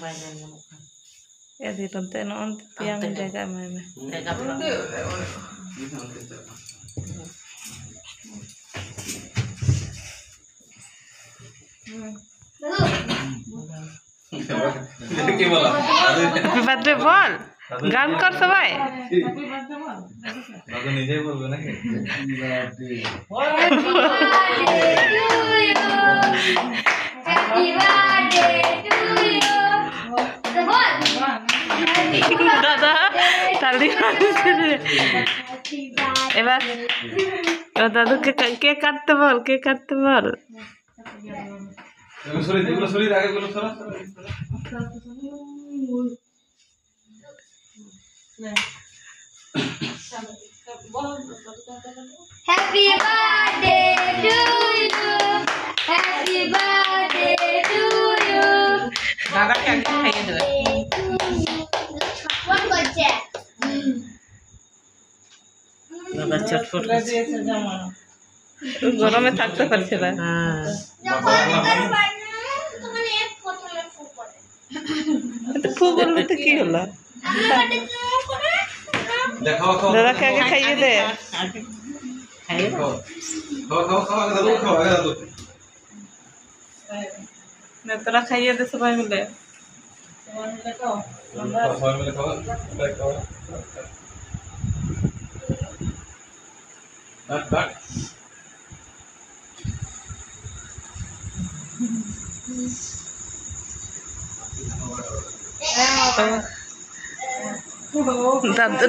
Ya di tonton on tiang jaga mana. Happy birthday bol. গান কর সবাই। দাদু নিজেই বলবে নাকি? দাদা তালি এবার দাদুকে কেক কাটতে বল, কেক কাটতে বল। Happy birthday to you. Happy birthday to you. দাদা কে আগে খাইয়ে দেবে। What করছে? দাদা চটপট দিয়েছে জামা। গরমে থাকতে পারছে না। হ্যাঁ। তোমার এক ফটো ফু করে। ফু বললে তো কি হলো? দাদা কে আগে খাইয়ে দে। না তোরা খাইয়ে দে সবাই মিলে।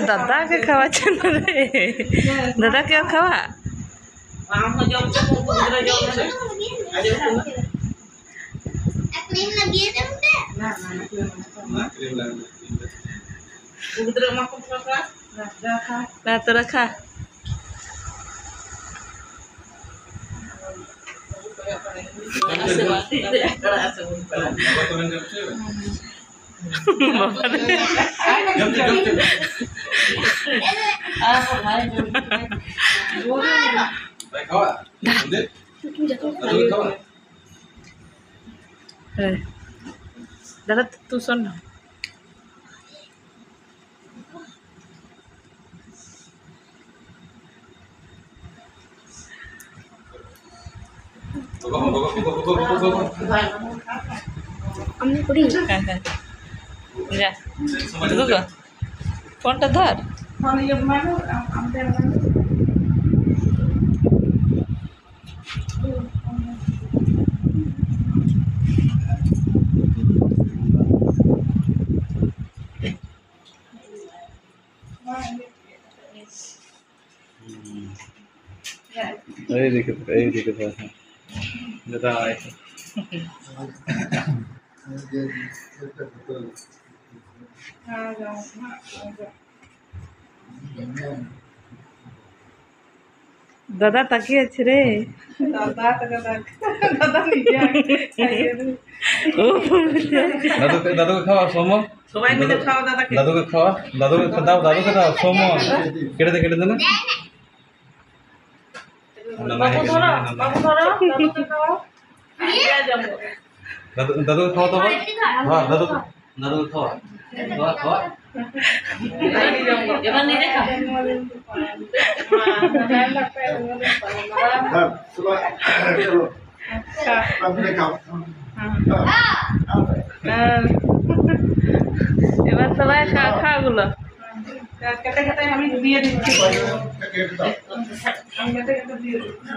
दादा के खावा दादा क्या खावा क्रीम लगी है मुझे ना तो रखा दादा तू सुन ना हमने पढ़ी जा तो फोन टा धर এই দিকে দাদা আইছে दादा ताकिए আছে রে দাদা দাদা নিজে খাইয়ে দে ও দাদুকে খাওয়া সোম সবাই মিলে খাও দাদাকে দাদুকে খাওয়া দাদুকে দাও সোম কেটে দে না বাবু ধরো দাদুকে খাওয়া আইয়া যাবো দাদুকে খাওয়া তো হ্যাঁ দাদুকে খাওয়া খাওয়া এবার নিজে খা এবার সবাই খাওয়াগুলো কেটে কেটে আমি দিয়ে দিচ্ছি কেটে কেটে দিয়ে দিচ্ছি